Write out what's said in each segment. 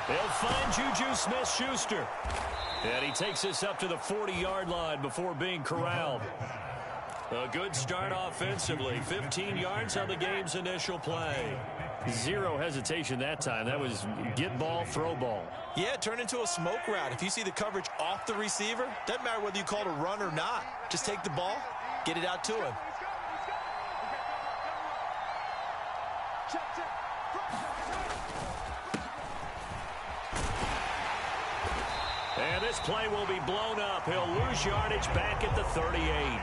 They'll find Juju Smith-Schuster. And he takes us up to the 40-yard line before being corralled. A good start offensively. 15 yards on the game's initial play. Zero hesitation that time. That was get ball, throw ball. Yeah, turn into a smoke route. If you see the coverage off the receiver, doesn't matter whether you call it a run or not. Just take the ball, get it out to him. And this play will be blown up. He'll lose yardage back at the 38.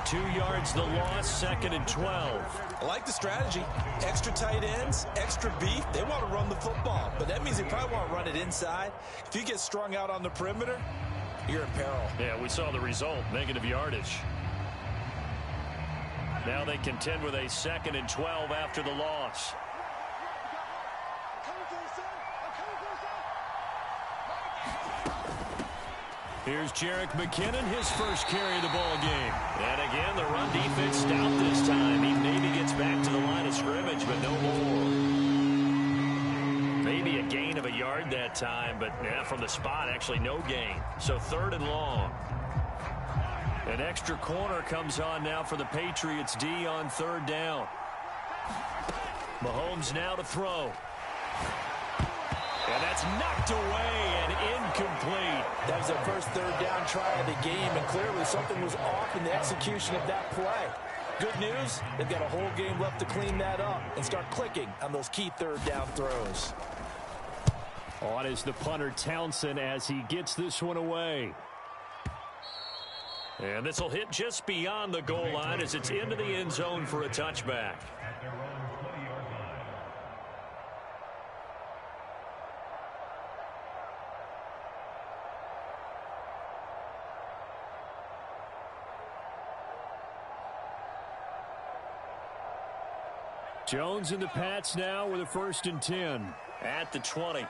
2 yards the loss, 2nd and 12. I like the strategy. Extra tight ends, extra beef. They want to run the football, but that means they probably want to run it inside. If you get strung out on the perimeter, you're in peril. Yeah, we saw the result, negative yardage. Now they contend with a 2nd and 12 after the loss. Here's Jerick McKinnon, his first carry of the ball game. And again, the run defense stout this time. He maybe gets back to the line of scrimmage, but no more. Maybe a gain of a yard that time, but yeah, from the spot, actually no gain. So 3rd and long. An extra corner comes on now for the Patriots D on 3rd down. Mahomes now to throw. And that's knocked away and incomplete. That was their first 3rd down try of the game, and clearly something was off in the execution of that play. Good news, they've got a whole game left to clean that up and start clicking on those key 3rd down throws. On is the punter Townsend as he gets this one away. And this will hit just beyond the goal line as it's into the end zone for a touchback. Jones and the Pats now with a 1st and 10 at the 20.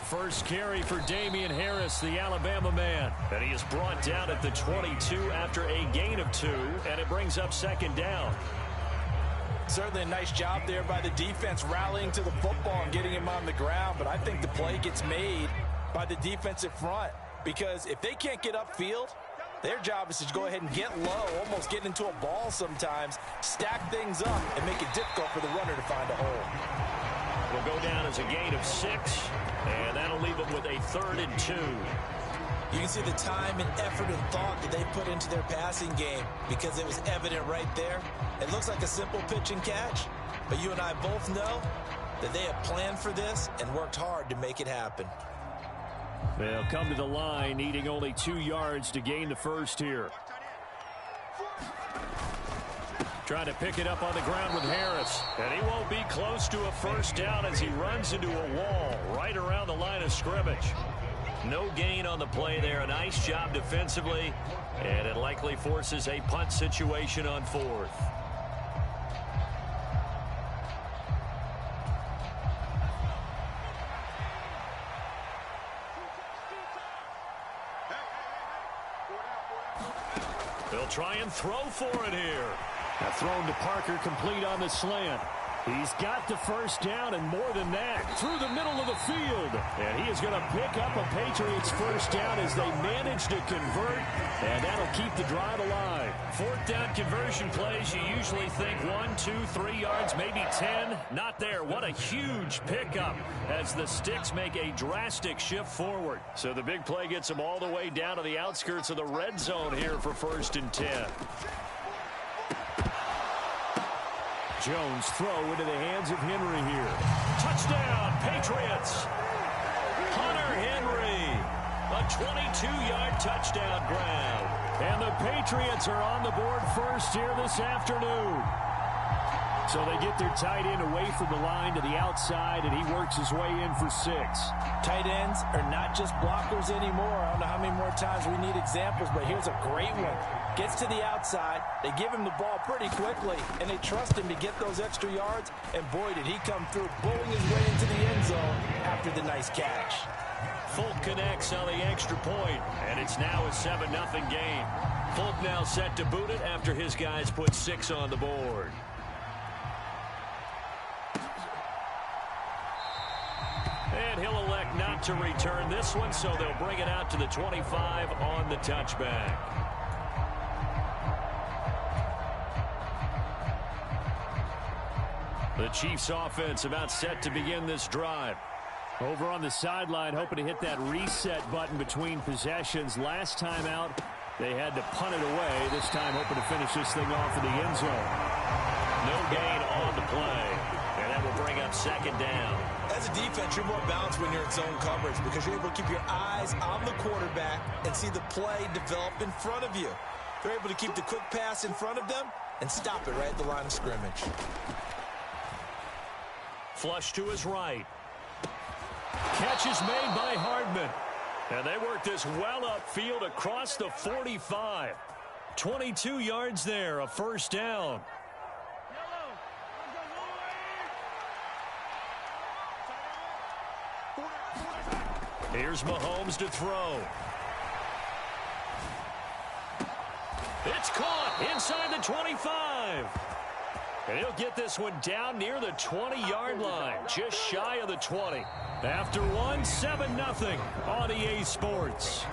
First carry for Damian Harris, the Alabama man. And he is brought down at the 22 after a gain of 2, and it brings up 2nd down. Certainly a nice job there by the defense rallying to the football and getting him on the ground, but I think the play gets made by the defensive front because if they can't get upfield, their job is to go ahead and get low, almost get into a ball sometimes, stack things up, and make it difficult for the runner to find a hole. Will go down as a gain of 6, and that'll leave them with a 3rd and 2. You can see the time and effort and thought that they put into their passing game because it was evident right there. It looks like a simple pitch and catch, but you and I both know that they have planned for this and worked hard to make it happen. They'll come to the line, needing only 2 yards to gain the first here. Trying to pick it up on the ground with Harris. And he won't be close to a 1st down as he runs into a wall right around the line of scrimmage. No gain on the play there. A nice job defensively. And it likely forces a punt situation on 4th. They'll try and throw for it here. Now thrown to Parker, complete on the slant. He's got the 1st down and more than that through the middle of the field. And he is going to pick up a Patriots 1st down as they manage to convert. And that'll keep the drive alive. 4th down conversion plays, you usually think 1, 2, 3 yards, maybe 10. Not there. What a huge pickup as the sticks make a drastic shift forward. So the big play gets them all the way down to the outskirts of the red zone here for 1st and 10. Jones throw into the hands of Henry here. Touchdown, Patriots. Hunter Henry. A 22-yard touchdown grab. And the Patriots are on the board first here this afternoon. So they get their tight end away from the line to the outside, and he works his way in for 6. Tight ends are not just blockers anymore. I don't know how many more times we need examples, but here's a great one. Gets to the outside, they give him the ball pretty quickly, and they trust him to get those extra yards, and boy, did he come through, bullying his way into the end zone after the nice catch. Folk connects on the extra point, and it's now a 7-0 game. Folk now set to boot it after his guys put 6 on the board. not to return this one, so they'll bring it out to the 25 on the touchback. The Chiefs offense about set to begin this drive. Over on the sideline, hoping to hit that reset button between possessions. Last time out, they had to punt it away. This time, hoping to finish this thing off in the end zone. No gain on the play. And that will bring up second down. As a defense, you're more balanced when you're in zone coverage because you're able to keep your eyes on the quarterback and see the play develop in front of you. They're able to keep the quick pass in front of them and stop it right at the line of scrimmage. Flush to his right. Catch is made by Hardman. And they work this well upfield across the 45. 22 yards there, a first down. Here's Mahomes to throw. It's caught inside the 25. And he'll get this one down near the 20-yard line, just shy of the 20. After one, 7-0 on EA Sports.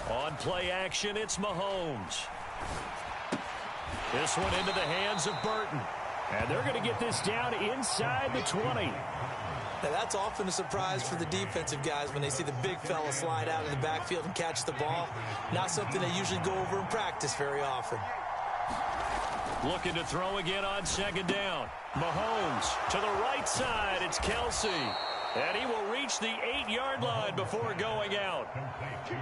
On play action, it's Mahomes. This one into the hands of Burton. And they're going to get this down inside the 20. Now that's often a surprise for the defensive guys when they see the big fella slide out of the backfield and catch the ball. Not something they usually go over in practice very often. Looking to throw again on second down. Mahomes to the right side. It's Kelsey. And he will reach the 8-yard line before going out.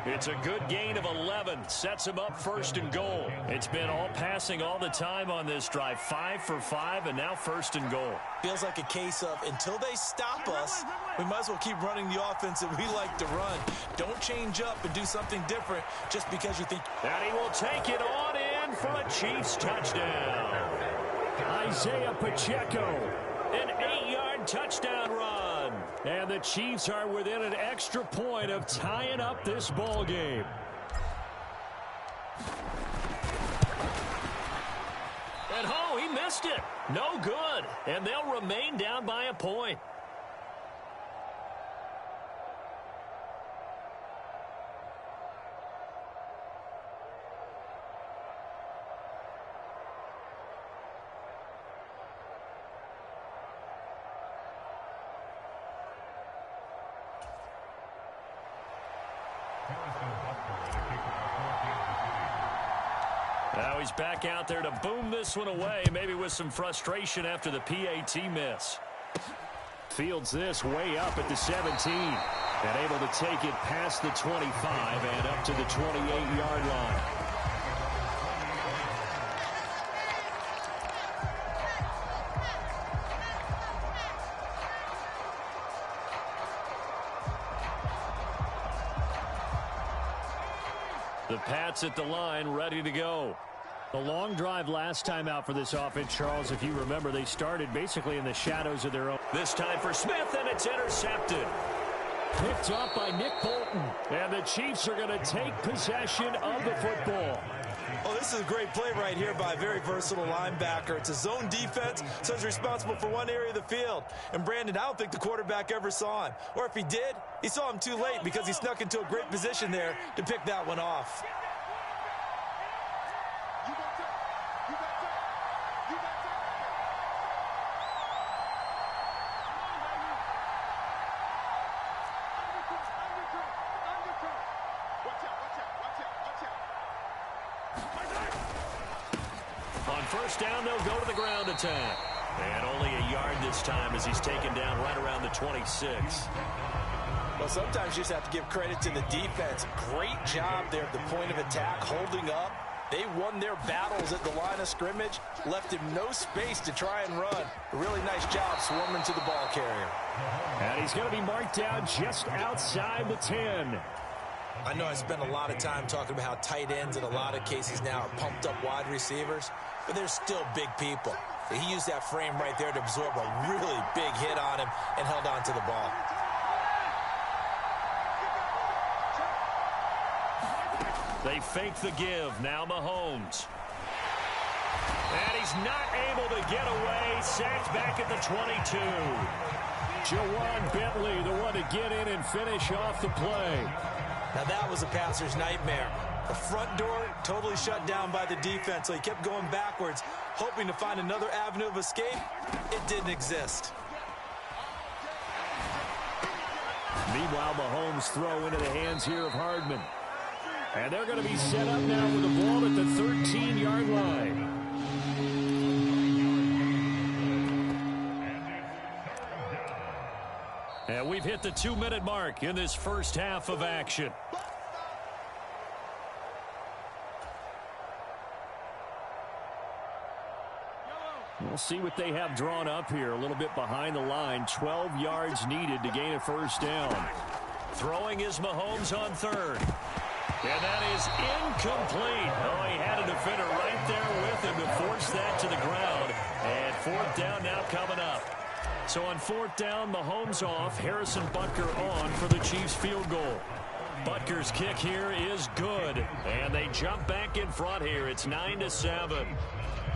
It's a good gain of 11. Sets him up first and goal. It's been all passing all the time on this drive. 5 for 5, and now first and goal. Feels like a case of until they stop us, we might as well keep running the offense that we like to run. Don't change up and do something different just because you think. And he will take it on in for a Chiefs touchdown. Isaiah Pacheco, an 8-yard touchdown run. And the Chiefs are within an extra point of tying up this ball game. And he missed it. No good. And they'll remain down by a point. Now he's back out there to boom this one away, maybe with some frustration after the PAT miss. Fields this way up at the 17. And able to take it past the 25 and up to the 28-yard line. The Pats at the line, ready to go. The long drive last time out for this offense, Charles, if you remember, they started basically in the shadows of their own. This time for Smith, and it's intercepted. Picked up by Nick Bolton. And the Chiefs are going to take possession of the football. Oh, this is a great play right here by a very versatile linebacker. It's a zone defense, so he's responsible for one area of the field. And Brandon, I don't think the quarterback ever saw him. Or if he did, he saw him too late because he snuck into a great position there to pick that one off. First down, they'll go to the ground attack. And only a yard this time as he's taken down right around the 26. Well, sometimes you just have to give credit to the defense. Great job there at the point of attack, holding up. They won their battles at the line of scrimmage, left him no space to try and run. A really nice job swarming to the ball carrier. And he's going to be marked down just outside the 10. I know I spend a lot of time talking about how tight ends in a lot of cases now are pumped up wide receivers, but they're still big people. So he used that frame right there to absorb a really big hit on him and held on to the ball. They fake the give. Now Mahomes. And he's not able to get away. Sacked back at the 22. Jawan Bentley, the one to get in and finish off the play. Now that was a passer's nightmare. The front door totally shut down by the defense, so he kept going backwards, hoping to find another avenue of escape. It didn't exist. Meanwhile, Mahomes throw into the hands here of Hardman. And they're going to be set up now with the ball at the 13-yard line. And we've hit the 2-minute mark in this first half of action. We'll see what they have drawn up here. A little bit behind the line. 12 yards needed to gain a first down. Throwing is Mahomes on third. And that is incomplete. Oh, he had a defender right there with him to force that to the ground. And fourth down now coming up. So on fourth down, Mahomes off. Harrison Butker on for the Chiefs field goal. Butker's kick here is good. And they jump back in front here. It's 9-7.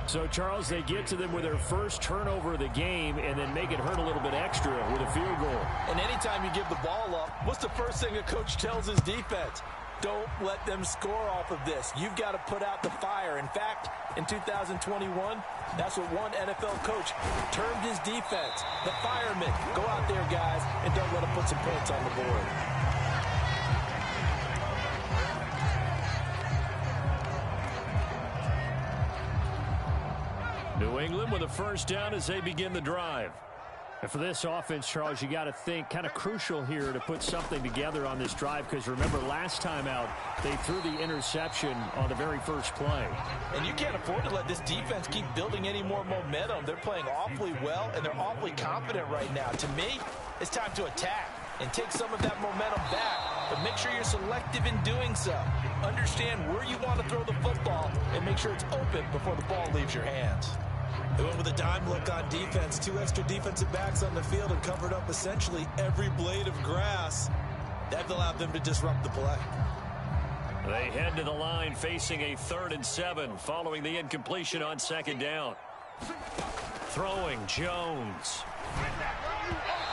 So, Charles, they get to them with their first turnover of the game and then make it hurt a little bit extra with a field goal. And anytime you give the ball up, what's the first thing a coach tells his defense? Don't let them score off of this. You've got to put out the fire. In fact, in 2021, that's what one NFL coach termed his defense, the firemen. Go out there, guys, and don't let them put some points on the board. New England with a first down as they begin the drive. And for this offense, Charles, you got to think kind of crucial here to put something together on this drive, because remember last time out they threw the interception on the very first play. And you can't afford to let this defense keep building any more momentum. They're playing awfully well, and they're awfully confident right now. To me, it's time to attack and take some of that momentum back, but make sure you're selective in doing so. Understand where you want to throw the football and make sure it's open before the ball leaves your hands. They went with a dime look on defense. 2 extra defensive backs on the field and covered up essentially every blade of grass. That allowed them to disrupt the play. They head to the line facing a 3rd and 7 following the incompletion on second down. Throwing Jones.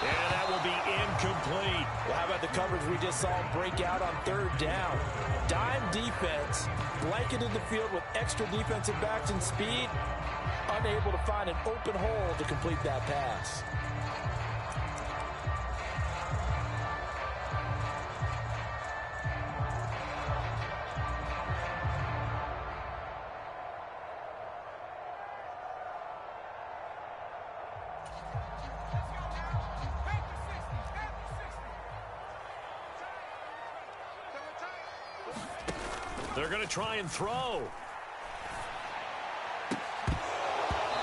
And that will be incomplete. Well, how about the coverage we just saw him break out on 3rd down? Dime defense, blanketed the field with extra defensive backs and speed, unable to find an open hole to complete that pass. They're going to try and throw.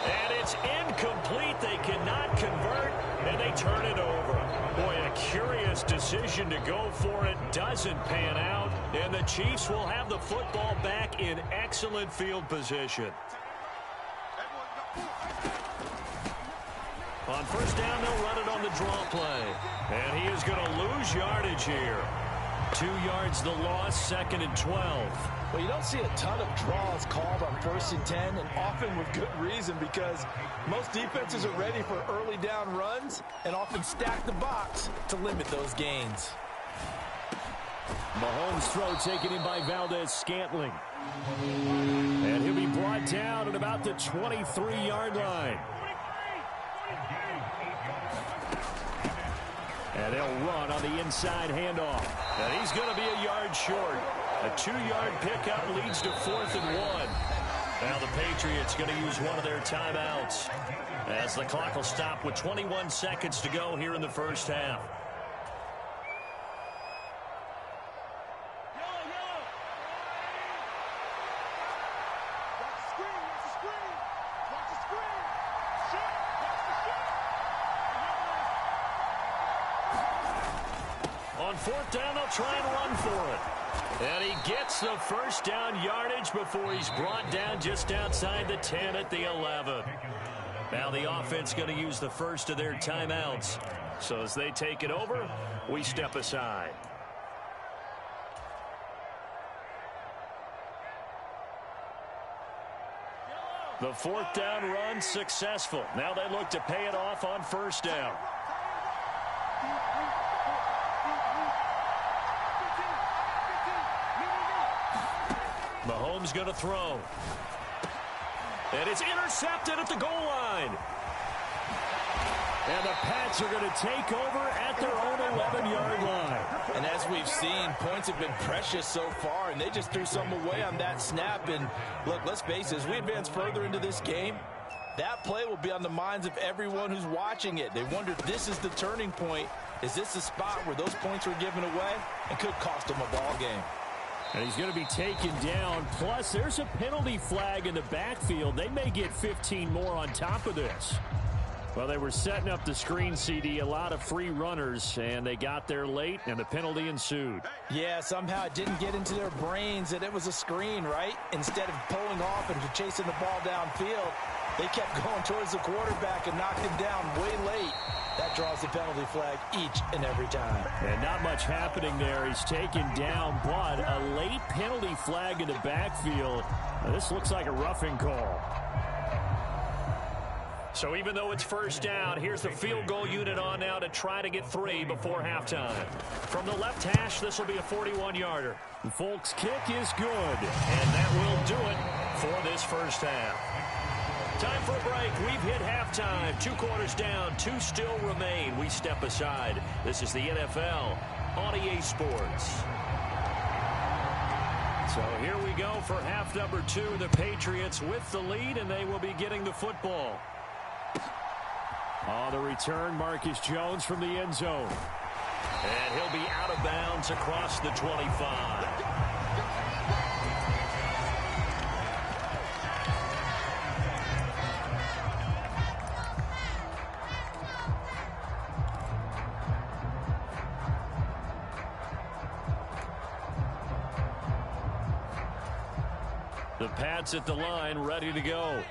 And it's incomplete. They cannot convert, and they turn it over. Boy, a curious decision to go for it. Doesn't pan out, and the Chiefs will have the football back in excellent field position. On first down, they'll run it on the draw play. And he is going to lose yardage here. 2 yards the loss, 2nd and 12. Well, you don't see a ton of draws called on 1st and 10, and often with good reason, because most defenses are ready for early down runs and often stack the box to limit those gains. Mahomes' throw taken in by Valdez-Scantling. And he'll be brought down at about the 23-yard line. And they'll run on the inside handoff. And he's going to be a yard short. A 2-yard pickup leads to 4th and 1. Now the Patriots going to use one of their timeouts as the clock will stop with 21 seconds to go here in the first half. On on fourth down, they'll try and run for it. And he gets the first down yardage before he's brought down just outside the 10 at the 11. Now the offense going to use the first of their timeouts. So as they take it over, we step aside. The fourth down run successful. Now they look to pay it off on first down. Mahomes going to throw. And it's intercepted at the goal line. And the Pats are going to take over at their own 11-yard line. And as we've seen, points have been precious so far, and they just threw some away on that snap. And look, let's face it, as we advance further into this game, that play will be on the minds of everyone who's watching it. They wonder if this is the turning point. Is this the spot where those points were given away and could cost them a ball game? And he's going to be taken down. Plus, there's a penalty flag in the backfield. They may get 15 more on top of this. Well, they were setting up the screen, CD, a lot of free runners, and they got there late, and the penalty ensued. Yeah, somehow it didn't get into their brains that it was a screen, right? Instead of pulling off and chasing the ball downfield, they kept going towards the quarterback and knocked him down way late. That draws the penalty flag each and every time. And not much happening there. He's taken down, but a late penalty flag in the backfield. Now, this looks like a roughing call. So even though it's first down, here's the field goal unit on now to try to get 3 before halftime. From the left hash, this will be a 41-yarder. Folks' kick is good, and that will do it for this first half. Time for a break. We've hit halftime. 2 quarters down, 2 still remain. We step aside. This is the NFL on EA Sports. So here we go for half number 2. The Patriots with the lead, and they will be getting the football. On the return, Marcus Jones from the end zone. And he'll be out of bounds across the 25. The Pats at the line, ready to go.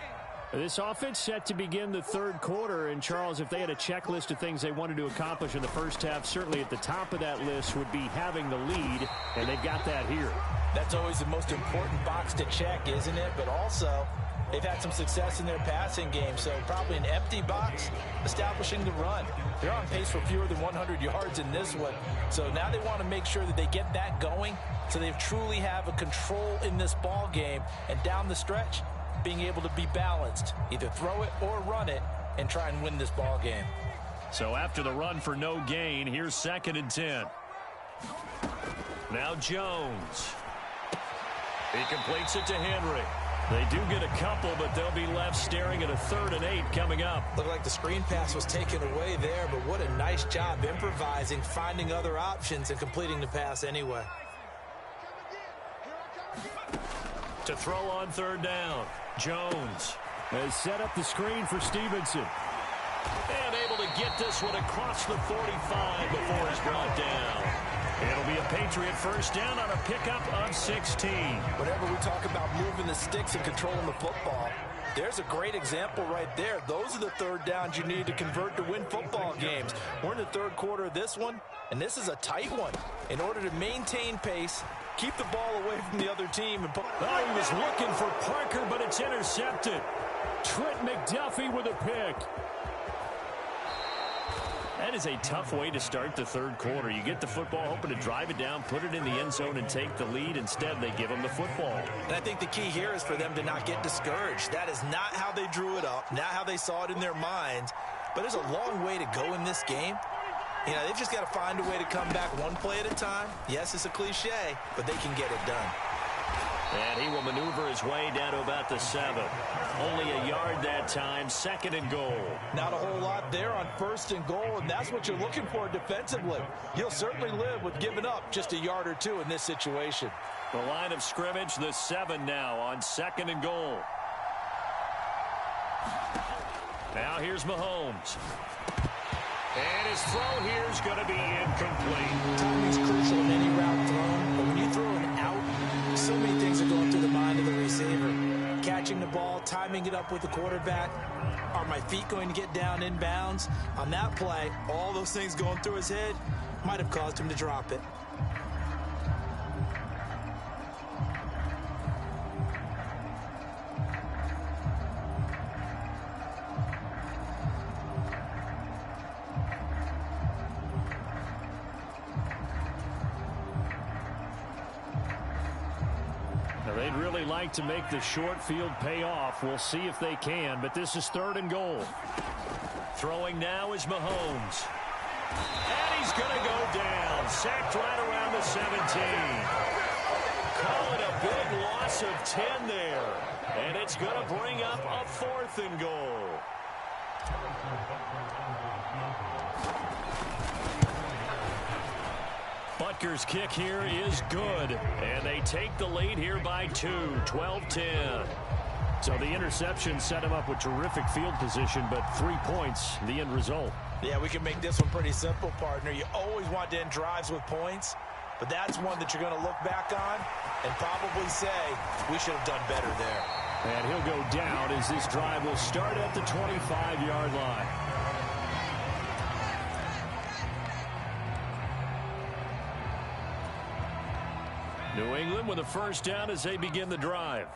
This offense set to begin the third quarter. And, Charles, if they had a checklist of things they wanted to accomplish in the first half, certainly at the top of that list would be having the lead, and they've got that here. That's always the most important box to check, isn't it? But also, they've had some success in their passing game, so probably an empty box, establishing the run. They're on pace for fewer than 100 yards in this one. So now they want to make sure that they get that going so they truly have a control in this ball game. And down the stretch, being able to be balanced, either throw it or run it, and try and win this ball game. So after the run for no gain, here's 2nd and 10. Now Jones. He completes it to Henry. They do get a couple, but they'll be left staring at a 3rd and 8 coming up. Looked like the screen pass was taken away there, but what a nice job improvising, finding other options, and completing the pass anyway. To throw on 3rd down, Jones has set up the screen for Stevenson. And able to get this one across the 45 before he's brought down. It'll be a Patriot first down on a pickup of 16. Whenever we talk about moving the sticks and controlling the football, there's a great example right there. Those are the 3rd downs you need to convert to win football games. We're in the 3rd quarter of this one, and this is a tight one. In order to maintain pace, keep the ball away from the other team. And oh, he was looking for Parker, but it's intercepted. Trent McDuffie with a pick. That is a tough way to start the 3rd quarter. You get the football, hoping to drive it down, put it in the end zone, and take the lead. Instead, they give them the football. And I think the key here is for them to not get discouraged. That is not how they drew it up, not how they saw it in their minds. But there's a long way to go in this game. You know, they've just got to find a way to come back one play at a time. Yes, it's a cliche, but they can get it done. And he will maneuver his way down to about the 7. Only a yard that time, 2nd and goal. Not a whole lot there on 1st and goal, and that's what you're looking for defensively. You'll certainly live with giving up just a yard or 2 in this situation. The line of scrimmage, the 7 now on 2nd and goal. Now here's Mahomes. And his throw here is going to be incomplete. Timing is crucial in any route thrown, but when you throw an out, so many things are going through the mind of the receiver. Catching the ball, timing it up with the quarterback. Are my feet going to get down in bounds? On that play, all those things going through his head might have caused him to drop it. They'd really like to make the short field pay off. We'll see if they can, but this is 3rd and goal. Throwing now is Mahomes. And he's going to go down. Sacked right around the 17. Call it a big loss of 10 there. And it's going to bring up a 4th and goal. Butker's kick here is good, and they take the lead here by 2, 12-10. So the interception set him up with terrific field position, but 3 points, the end result. Yeah, we can make this one pretty simple, partner. You always want to end drives with points, but that's one that you're going to look back on and probably say, we should have done better there. And he'll go down as this drive will start at the 25-yard line. New England with a first down as they begin the drive.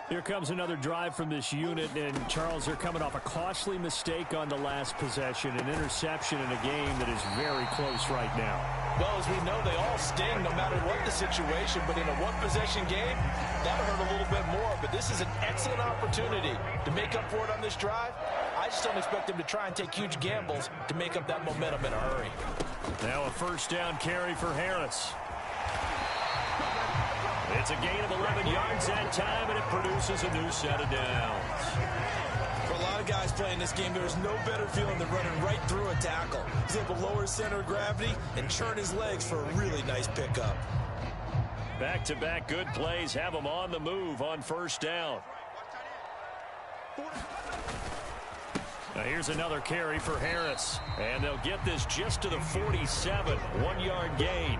Here comes another drive from this unit, and Charles, they're coming off a costly mistake on the last possession, an interception in a game that is very close right now. Well, as we know, they all sting no matter what the situation, but in a one-possession game, that'll hurt a little bit more. But this is an excellent opportunity to make up for it on this drive. I just don't expect them to try and take huge gambles to make up that momentum in a hurry. Now a first down carry for Harris. It's a gain of 11 yards that time, and it produces a new set of downs. For a lot of guys playing this game, there's no better feeling than running right through a tackle. He's able to lower his center of gravity and churn his legs for a really nice pickup. Back-to-back good plays have him on the move on first down. Now here's another carry for Harris, and they'll get this just to the 47, 1-yard gain.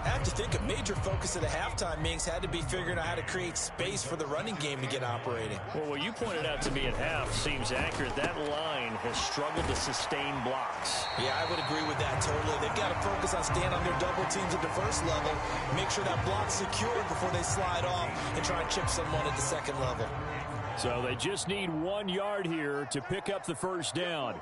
I have to think a major focus of the halftime meetings had to be figuring out how to create space for the running game to get operating. Well, what you pointed out to me at half seems accurate. That line has struggled to sustain blocks. Yeah, I would agree with that totally. They've got to focus on staying on their double teams at the first level, make sure that block's secured before they slide off and try and chip someone at the second level. So they just need 1 yard here to pick up the first down.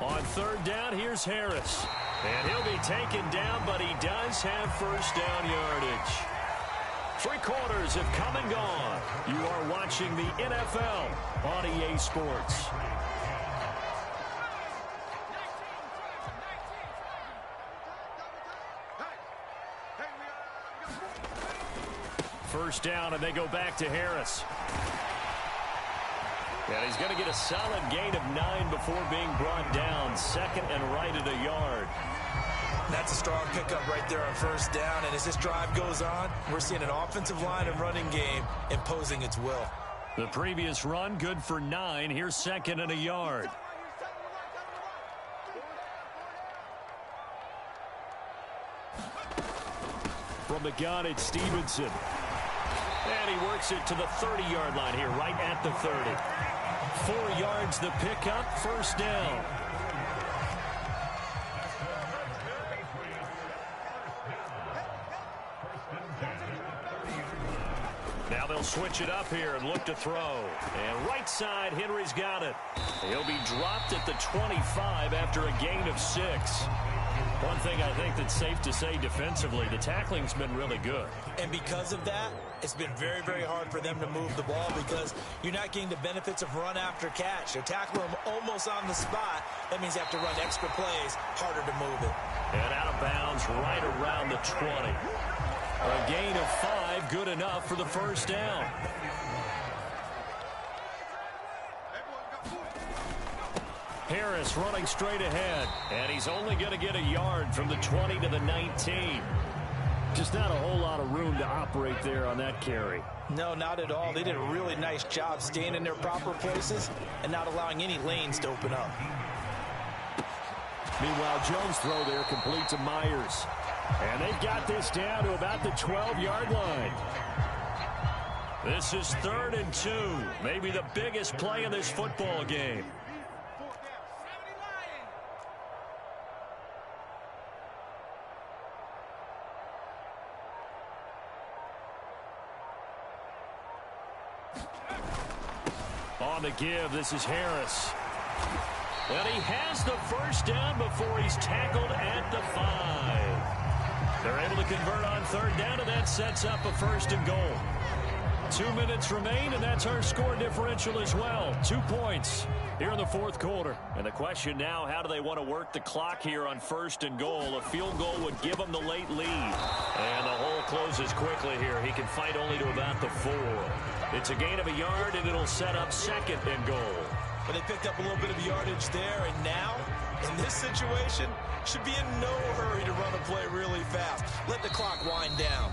On third down, here's Harris. And he'll be taken down, but he does have first down yardage. 3 quarters have come and gone. You are watching the NFL on EA Sports. First down, and they go back to Harris. And he's going to get a solid gain of 9 before being brought down. Second and right at a yard. That's a strong pickup right there on first down. And as this drive goes on, we're seeing an offensive line and running game imposing its will. The previous run, good for 9. Here's second and a yard. From the gun, it's Stevenson. And he works it to the 30-yard line here, right at the 30. 4 yards the pickup, first down. Now they'll switch it up here and look to throw. And right side, Henry's got it. He'll be dropped at the 25 after a gain of 6. One thing I think that's safe to say defensively, the tackling's been really good. And because of that, it's been very, very hard for them to move the ball because you're not getting the benefits of run after catch. They're tackling them almost on the spot. That means they have to run extra plays, harder to move it. And out of bounds right around the 20. A gain of 5, good enough for the first down. Harris running straight ahead, and he's only going to get a yard from the 20 to the 19. Just not a whole lot of room to operate there on that carry. No, not at all. They did a really nice job staying in their proper places and not allowing any lanes to open up. Meanwhile, Jones' throw there complete to Myers. And they've got this down to about the 12-yard line. This is 3rd and 2. Maybe the biggest play in this football game. On the give, this is Harris. And he has the first down before he's tackled at the 5. They're able to convert on 3rd down, and that sets up a 1st and goal. 2 minutes remain, and that's our score differential as well. 2 points here in the 4th quarter. And the question now, how do they want to work the clock here on 1st and goal? A field goal would give them the late lead. And the hole closes quickly here. He can fight only to about the 4. It's a gain of a yard, and it'll set up 2nd and goal. But they picked up a little bit of yardage there, and now, in this situation, should be in no hurry to run a play really fast. Let the clock wind down.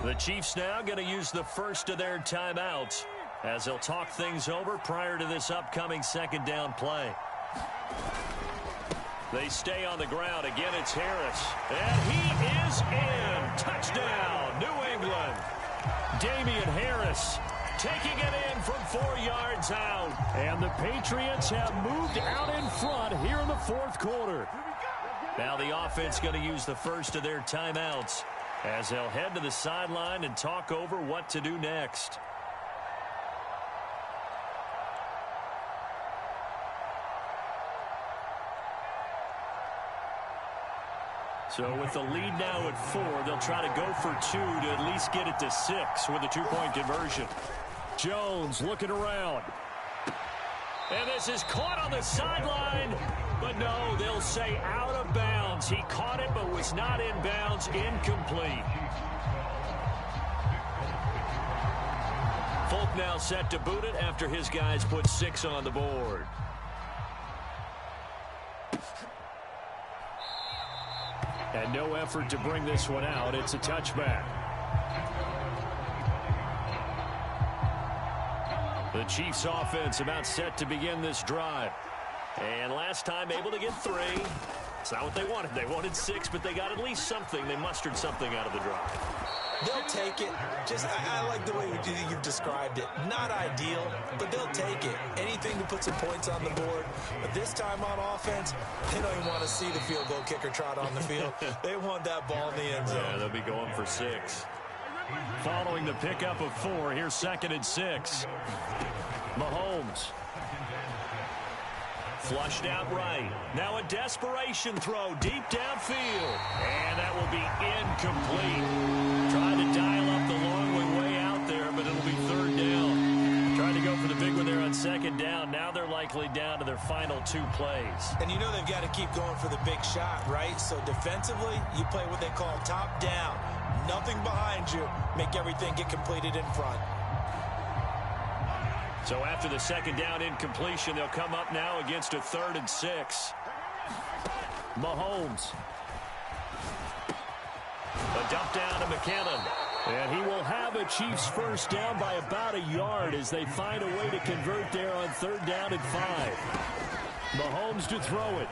The Chiefs now going to use the first of their timeouts as they'll talk things over prior to this upcoming 2nd down play. They stay on the ground. Again, it's Harris. And he is in. Touchdown, New England. Damian Harris taking it in from 4 yards out. And the Patriots have moved out in front here in the 4th quarter. Now the offense going to use the first of their timeouts as they'll head to the sideline and talk over what to do next. So with the lead now at 4, they'll try to go for 2 to at least get it to 6 with a 2-point conversion. Jones looking around. And this is caught on the sideline. But no, they'll say out of bounds. He caught it but was not in bounds. Incomplete. Folk now set to boot it after his guys put 6 on the board. And no effort to bring this one out. It's a touchback. The Chiefs offense about set to begin this drive. And last time able to get 3. It's not what they wanted. They wanted 6, but they got at least something. They mustered something out of the drive. They'll take it. I like the way you've described it. Not ideal, but they'll take it. Anything to put some points on the board. But this time on offense, they don't even want to see the field goal kicker trot on the field. They want that ball in the end zone. Yeah, they'll be going for 6. Following the pickup of 4, here's 2nd and 6. Mahomes. Flushed out right. Now a desperation throw deep downfield. And that will be incomplete. Tried to dial up the long way out there, but it'll be 3rd down. Trying to go for the big one there on 2nd down. Now they're likely down to their final 2 plays. And you know they've got to keep going for the big shot, right? So defensively, you play what they call top down. Nothing behind you. Make everything get completed in front. So after the 2nd down incompletion, they'll come up now against a 3rd and 6. Mahomes. A dump down to McKinnon. And he will have a Chiefs first down by about a yard as they find a way to convert there on 3rd down and 5. Mahomes to throw it.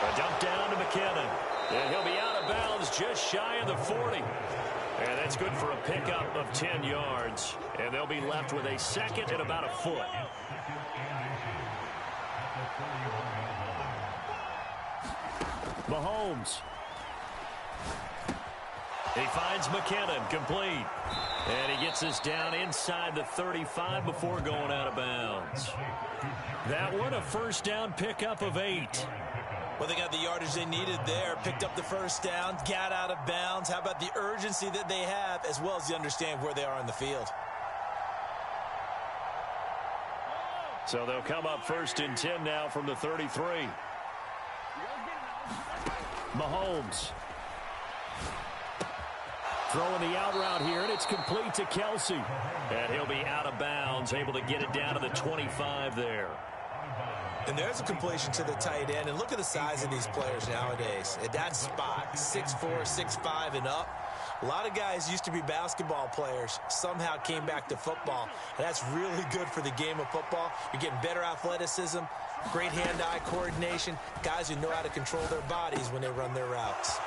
A dump down to McKinnon. And he'll be out of bounds just shy of the 40. And that's good for a pickup of 10 yards. And they'll be left with a 2nd and about a foot. Mahomes. He finds McKinnon, complete. And he gets this down inside the 35 before going out of bounds. That one, a first down pickup of 8. Well, they got the yardage they needed there, picked up the first down, got out of bounds. How about the urgency that they have, as well as you understand where they are in the field? So they'll come up 1st and 10 now from the 33. Mahomes. Throwing the out route here, and it's complete to Kelsey. And he'll be out of bounds, able to get it down to the 25 there. And there's a completion to the tight end. And look at the size of these players nowadays. At that spot, 6'4", 6'5", and up. A lot of guys used to be basketball players, somehow came back to football. And that's really good for the game of football. You're getting better athleticism, great hand-eye coordination, guys who know how to control their bodies when they run their routes.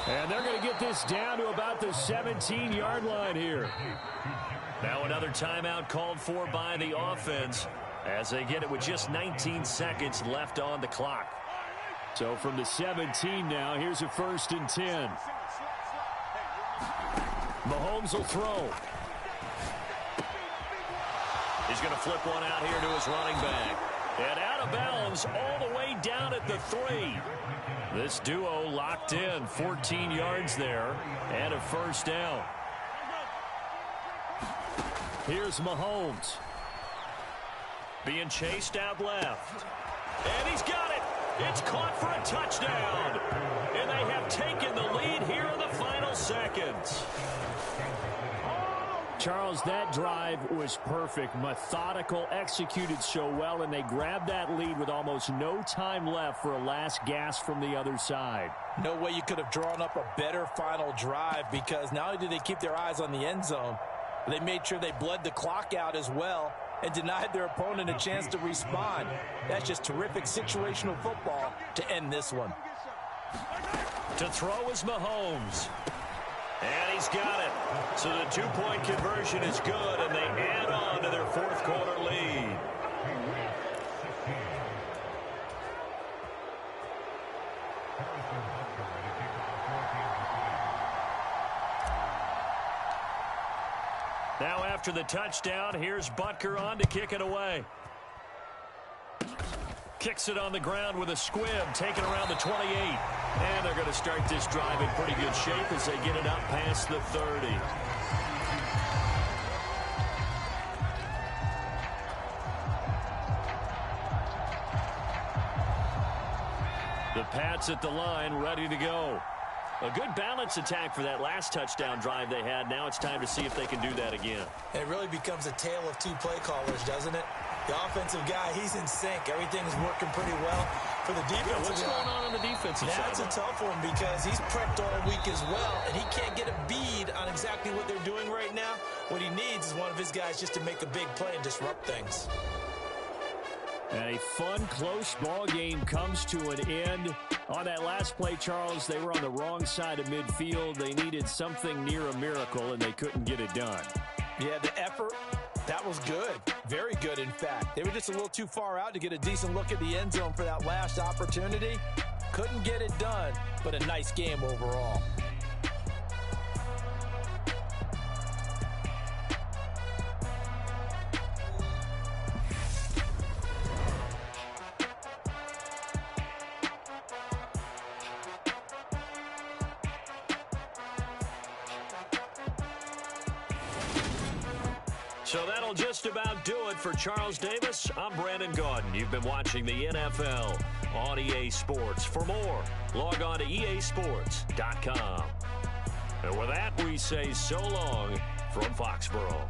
And they're going to get this down to about the 17-yard line here. Now another timeout called for by the offense as they get it with just 19 seconds left on the clock. So from the 17 now, here's a 1st and 10. Mahomes will throw. He's going to flip one out here to his running back. And out of bounds all the way down at the 3. This duo locked in, 14 yards there, and a 1st down. Here's Mahomes. Being chased out left. And he's got it. It's caught for a touchdown. And they have taken the lead here in the final seconds. Charles, that drive was perfect, methodical, executed so well, and they grabbed that lead with almost no time left for a last gasp from the other side. No way you could have drawn up a better final drive, because not only did they keep their eyes on the end zone, but they made sure they bled the clock out as well and denied their opponent a chance to respond. That's just terrific situational football to end this one. To throw is Mahomes. And he's got it. So the 2-point conversion is good, and they add on to their 4th quarter lead. Now after the touchdown, here's Butker on to kick it away. Kicks it on the ground with a squib, taken around the 28. And they're going to start this drive in pretty good shape as they get it up past the 30. The Pats at the line, ready to go. A good balance attack for that last touchdown drive they had. Now it's time to see if they can do that again. It really becomes a tale of 2 play callers, doesn't it? The offensive guy, he's in sync. Everything's working pretty well. For the defensive guy, what's going on the defensive side? That's a tough one because he's prepped all week as well, and he can't get a bead on exactly what they're doing right now. What he needs is one of his guys just to make a big play and disrupt things. And a fun, close ball game comes to an end. On that last play, Charles, they were on the wrong side of midfield. They needed something near a miracle, and they couldn't get it done. Yeah, the effort, that was good. Very good, in fact. They were just a little too far out to get a decent look at the end zone for that last opportunity. Couldn't get it done, but a nice game overall. So that'll just about do it for Charles Davis. I'm Brandon Gaudin. You've been watching the NFL on EA Sports. For more, log on to easports.com. And with that, we say so long from Foxborough.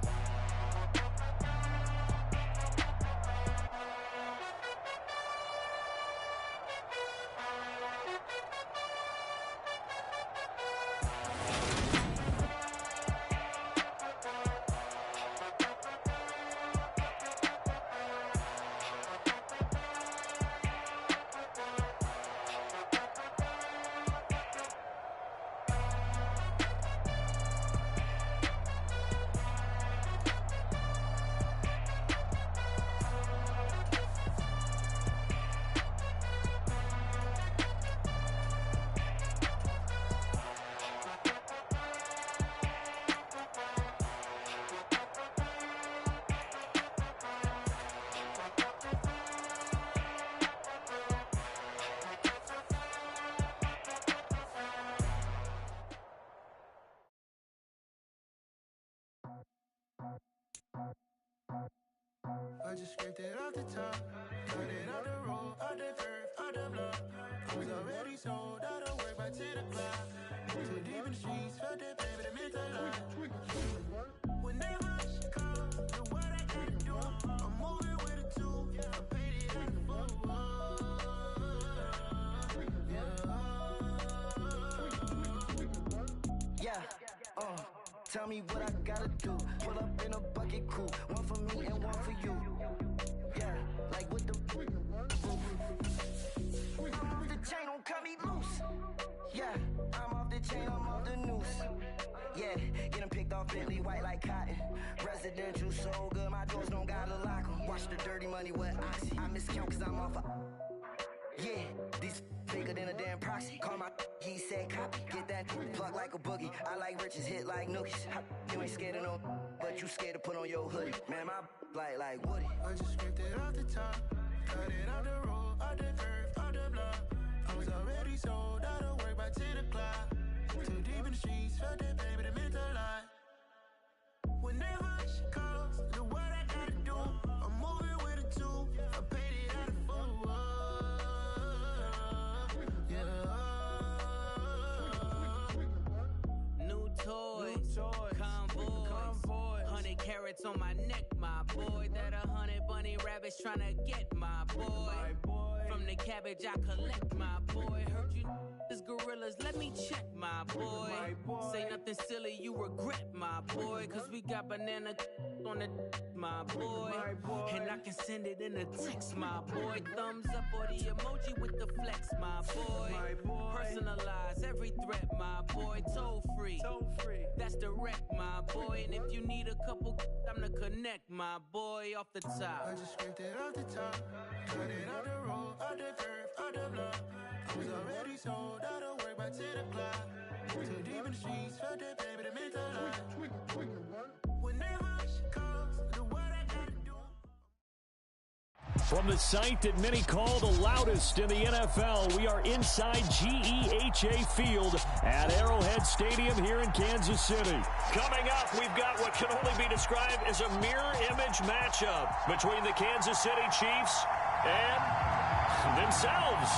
I just scraped it off the top, cut it off the road, off the curve, off the block. I was already sold, I don't work by 10 o'clock. Too deep in the streets, felt that pain, but it meant a lot. Whenever she calls, do what I gotta do. I'm moving with a two. Tell me what I gotta do. Pull up in a bucket crew. One for me and one for you. Yeah, like with the chain, don't cut me loose. Yeah, I'm off the chain, I'm off the noose. Yeah, getting picked off Bentley white like cotton. Residential so good, my doors don't gotta lock 'em. Watch the dirty money with Oxy. I miscount cause I'm off a... Yeah, these bigger than a damn proxy. Call my he said copy. Get that plug like a boogie. I like riches, hit like nookies. You ain't scared of no, but you scared to put on your hoodie. Man, my like Woody. I just scraped it off the top. Cut it off the road, off the curve, off the block. I was already sold out of work by 10 o'clock. Too deep in the streets, felt that baby, that meant a lot. Whenever she calls, know what I gotta do. I'm moving with a two. I paid it out of full. Yeah. New toys, convoys, 100 carats on my neck, my boy. That 100 bunny rabbits tryna get my boy. From the cabbage I collect, my boy. Heard you is gorillas, let me check, my boy. Say nothing silly, you regret, my boy. Cause we got banana on the my boy. And I can send it in a text, my boy. Thumbs up or the emoji with the flex, my boy. Personalize every threat, my boy. Toll free, that's direct, my boy. And if you need a couple, I'm to connect, my boy. Off the top, I just scraped it off the top. Cut it off the road, off the curve, off the block. I was already sold out of work by 10 o'clock. Too deep in the streets, felt that baby, that meant a lot. Whenever she calls, know what I gotta do. From the site that many call the loudest in the NFL, we are inside GEHA Field at Arrowhead Stadium here in Kansas City. Coming up, we've got what can only be described as a mirror image matchup between the Kansas City Chiefs and themselves.